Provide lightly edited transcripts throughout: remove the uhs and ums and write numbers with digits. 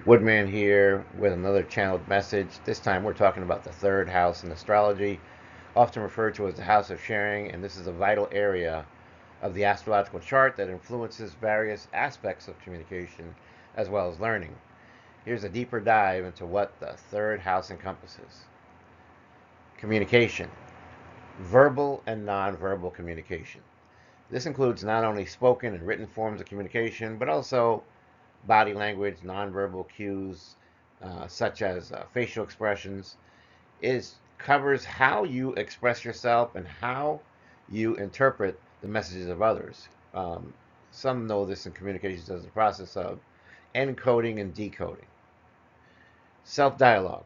Woodman here with another channeled message. This time we're talking about the third house in astrology, often referred to as the house of sharing, and this is a vital area of the astrological chart that influences various aspects of communication as well as learning. Here's a deeper dive into what the third house encompasses. Communication, verbal and nonverbal communication. This includes not only spoken and written forms of communication, but also body language, nonverbal cues, such as facial expressions. It covers how you express yourself and how you interpret the messages of others. Some know this in communications as the process of encoding and decoding. Self dialogue.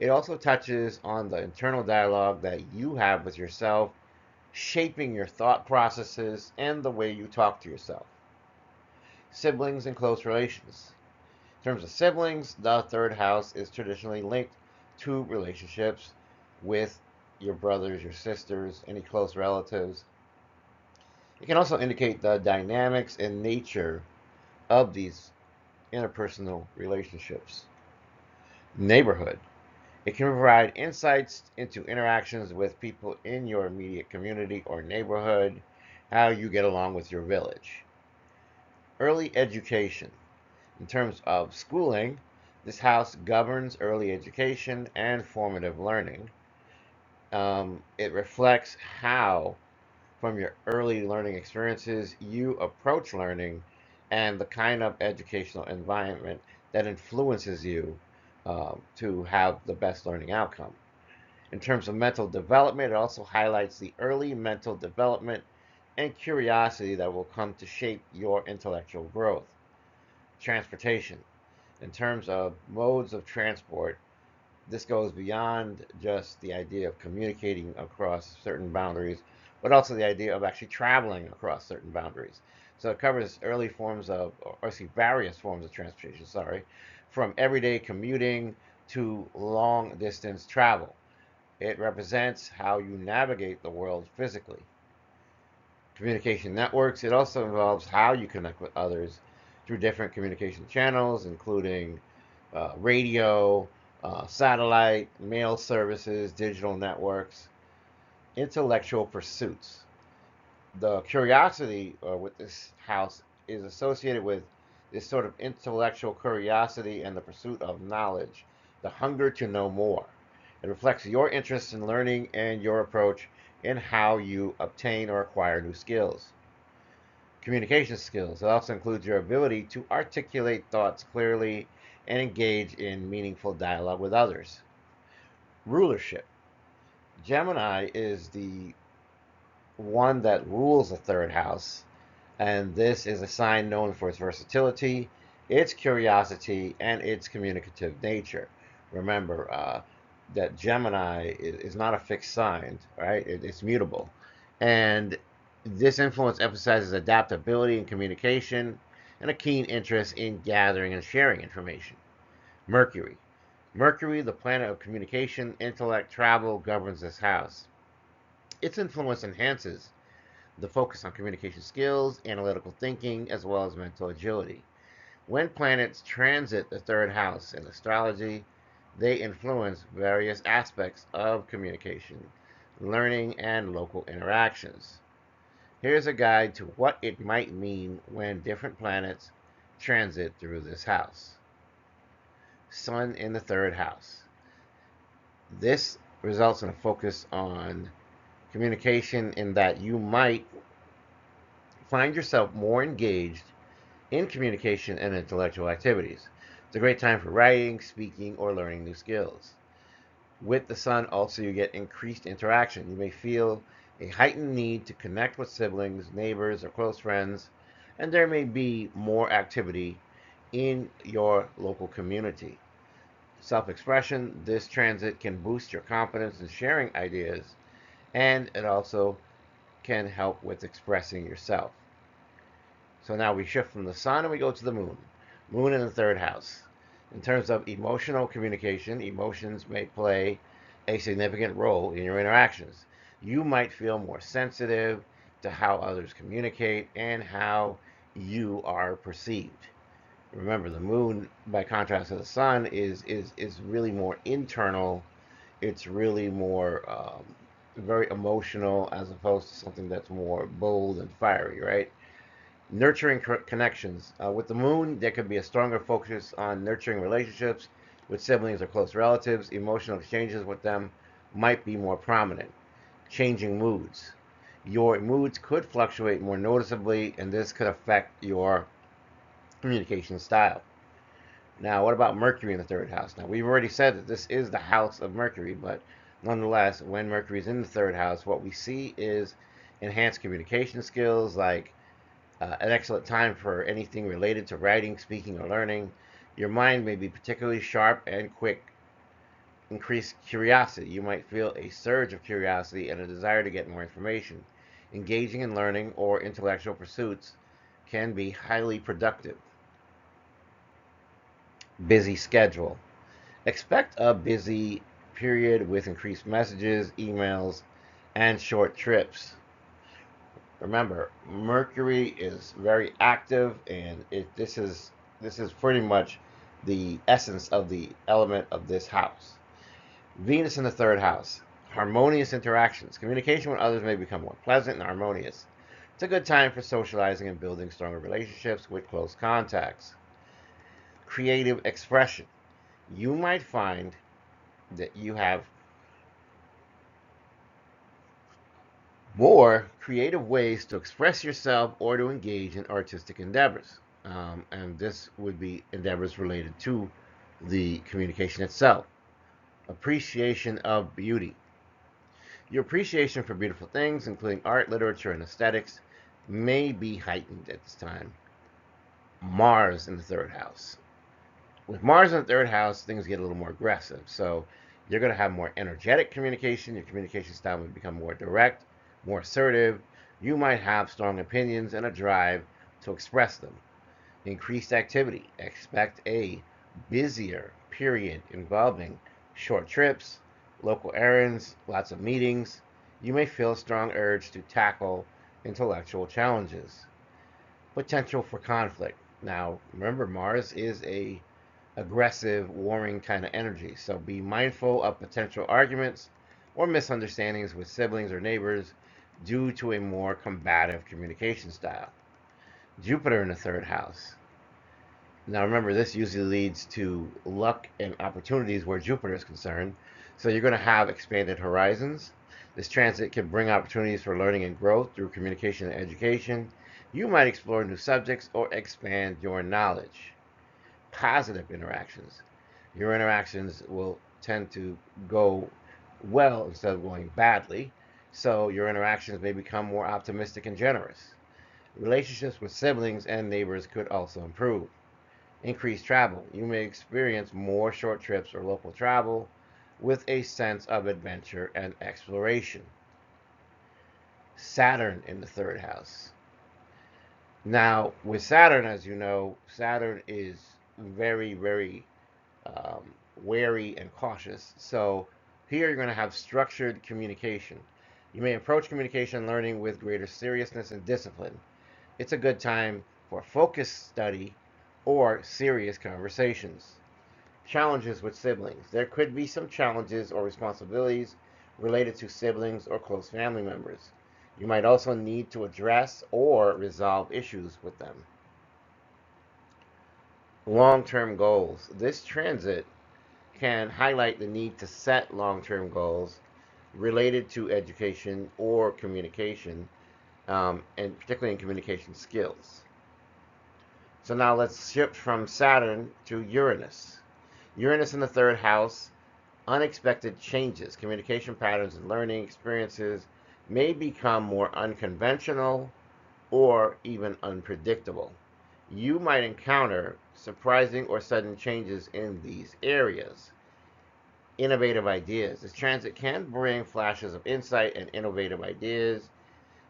It also touches on the internal dialogue that you have with yourself, shaping your thought processes and the way you talk to yourself. Siblings and close relations. In terms of siblings, the third house is traditionally linked to relationships with your brothers, your sisters, any close relatives. It can also indicate the dynamics and nature of these interpersonal relationships. Neighborhood. It can provide insights into interactions with people in your immediate community or neighborhood, how you get along with your village. Early education. In terms of schooling, this house governs early education and formative learning. It reflects how, from your early learning experiences, you approach learning and the kind of educational environment that influences you to have the best learning outcome. In terms of mental development, it also highlights the early mental development and curiosity that will come to shape your intellectual growth. Transportation. In terms of modes of transport, this goes beyond just the idea of communicating across certain boundaries, but also the idea of actually traveling across certain boundaries. So it covers early forms of, or see, various forms of transportation, sorry, from everyday commuting to long distance travel. It represents how you navigate the world physically. Communication networks, it also involves how you connect with others through different communication channels, including radio, satellite, mail services, digital networks. Intellectual pursuits. The curiosity with this house is associated with this sort of intellectual curiosity and the pursuit of knowledge, the hunger to know more. It reflects your interest in learning and your approach in how you obtain or acquire new skills. Communication skills. It also includes your ability to articulate thoughts clearly and engage in meaningful dialogue with others. Rulership. Gemini is the one that rules the third house, and this is a sign known for its versatility, its curiosity, and its communicative nature. Remember that Gemini is not a fixed sign, right? It's mutable. And this influence emphasizes adaptability in communication and a keen interest in gathering and sharing information. Mercury. Mercury, the planet of communication, intellect, travel, governs this house. Its influence enhances the focus on communication skills, analytical thinking, as well as mental agility. When planets transit the third house in astrology, they influence various aspects of communication, learning, and local interactions. Here's a guide to what it might mean when different planets transit through this house. Sun in the third house. This results in a focus on communication in that you might find yourself more engaged in communication and intellectual activities. It's a great time for writing, speaking, or learning new skills. With the sun, also, you get increased interaction. You may feel a heightened need to connect with siblings, neighbors, or close friends, and there may be more activity in your local community. Self expression, this transit can boost your confidence in sharing ideas, and it also can help with expressing yourself. So now we shift from the sun and we go to the moon. Moon in the third house. In terms of emotional communication, emotions may play a significant role in your interactions. You might feel more sensitive to how others communicate and how you are perceived. Remember, the moon, by contrast to the sun, is really more internal. It's really more very emotional as opposed to something that's more bold and fiery, right? Nurturing connections. With the moon, there could be a stronger focus on nurturing relationships with siblings or close relatives. Emotional exchanges with them might be more prominent. Changing moods. Your moods could fluctuate more noticeably, and this could affect your communication style. Now, what about Mercury in the third house? Now, we've already said that this is the house of Mercury, but nonetheless, when Mercury is in the third house, what we see is enhanced communication skills, like an excellent time for anything related to writing, speaking, or learning. Your mind may be particularly sharp and quick. Increased curiosity. You might feel a surge of curiosity and a desire to get more information. Engaging in learning or intellectual pursuits can be highly productive. Busy schedule. Expect a busy period with increased messages, emails, and short trips. Remember, Mercury is very active, and this is pretty much the essence of the element of this house. Venus in the third house. Harmonious interactions. Communication with others may become more pleasant and harmonious. It's a good time for socializing and building stronger relationships with close contacts. Creative expression. You might find that you have more creative ways to express yourself or to engage in artistic endeavors. And this would be endeavors related to the communication itself. Appreciation of beauty. Your appreciation for beautiful things, including art, literature, and aesthetics, may be heightened at this time. Mars in the third house. With Mars in the third house, things get a little more aggressive. So you're going to have more energetic communication. Your communication style will become more direct, more assertive. You might have strong opinions and a drive to express them. Increased activity. Expect a busier period involving short trips, local errands, lots of meetings. You may feel a strong urge to tackle intellectual challenges. Potential for conflict. Now, remember, Mars is a aggressive, warring kind of energy, so be mindful of potential arguments or misunderstandings with siblings or neighbors due to a more combative communication style. Jupiter in the third house. Now, remember, this usually leads to luck and opportunities where Jupiter is concerned. So, you're going to have expanded horizons. This transit can bring opportunities for learning and growth through communication and education. You might explore new subjects or expand your knowledge. Positive interactions. Your interactions will tend to go well instead of going badly. So, your interactions may become more optimistic and generous. Relationships with siblings and neighbors could also improve. Increased travel. You may experience more short trips or local travel with a sense of adventure and exploration. Saturn in the third house. Now, with Saturn, as you know, Saturn is very, very wary and cautious. So, here you're going to have structured communication. You may approach communication and learning with greater seriousness and discipline. It's a good time for focused study or serious conversations. Challenges with siblings. There could be some challenges or responsibilities related to siblings or close family members. You might also need to address or resolve issues with them. Long term goals. This transit can highlight the need to set long term goals related to education or communication, and particularly in communication skills. So now let's shift from Saturn to Uranus. Uranus in the third house, unexpected changes, communication patterns, and learning experiences may become more unconventional or even unpredictable. You might encounter surprising or sudden changes in these areas. Innovative ideas. This transit can bring flashes of insight and innovative ideas.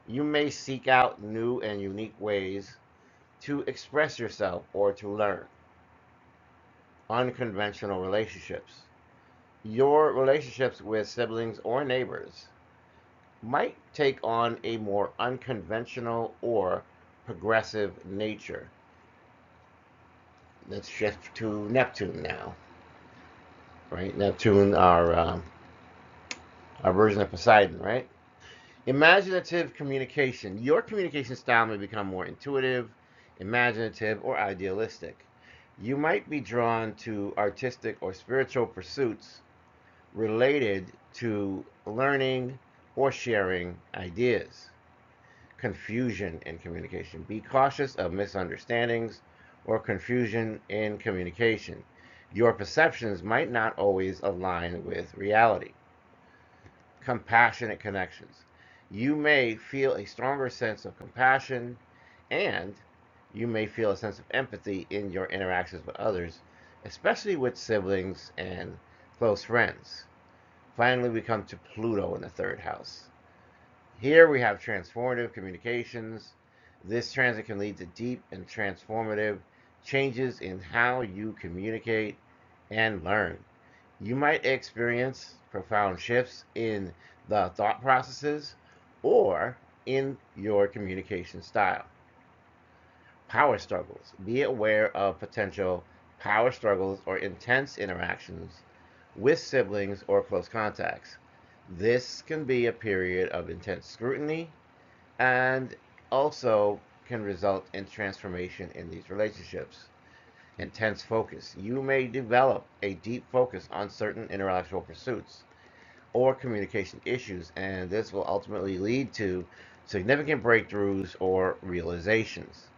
You may seek out new and unique ways to express yourself or to learn. Unconventional relationships. Your relationships with siblings or neighbors might take on a more unconventional or progressive nature. Let's shift to Neptune now. Right? Neptune, our version of Poseidon, right? Imaginative communication. Your communication style may become more intuitive, imaginative, or idealistic. You might be drawn to artistic or spiritual pursuits related to learning or sharing ideas. Confusion in communication. Be cautious of misunderstandings or confusion in communication. Your perceptions might not always align with reality. Compassionate connections. You may feel a stronger sense of compassion, and you may feel a sense of empathy in your interactions with others, especially with siblings and close friends. Finally, we come to Pluto in the third house. Here we have transformative communications. This transit can lead to deep and transformative changes in how you communicate and learn. You might experience profound shifts in the thought processes or in your communication style. Power struggles. Be aware of potential power struggles or intense interactions with siblings or close contacts. This can be a period of intense scrutiny and also can result in transformation in these relationships. Intense focus. You may develop a deep focus on certain intellectual pursuits or communication issues, and this will ultimately lead to significant breakthroughs or realizations.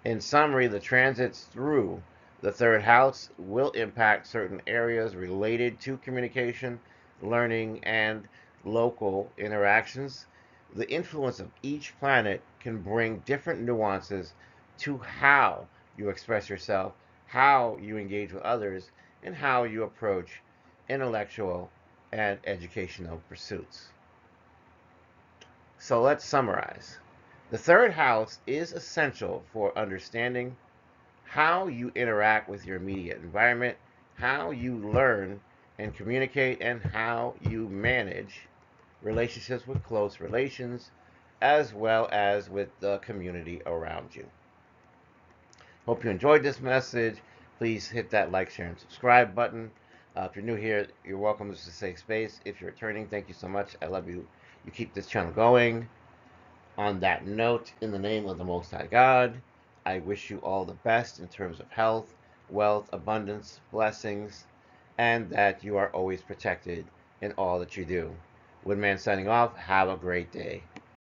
In summary, the transits through the third house will impact certain areas related to communication, learning, and local interactions. The influence of each planet can bring different nuances to how you express yourself, how you engage with others, and how you approach intellectual and educational pursuits. So let's summarize. The third house is essential for understanding how you interact with your immediate environment, how you learn and communicate, and how you manage relationships with close relations, as well as with the community around you. Hope you enjoyed this message. Please hit that like, share, and subscribe button. If you're new here, you're welcome. This is a safe space. If you're returning, thank you so much. I love you. You keep this channel going. On that note, in the name of the Most High God, I wish you all the best in terms of health, wealth, abundance, blessings, and that you are always protected in all that you do. Woodman signing off. Have a great day.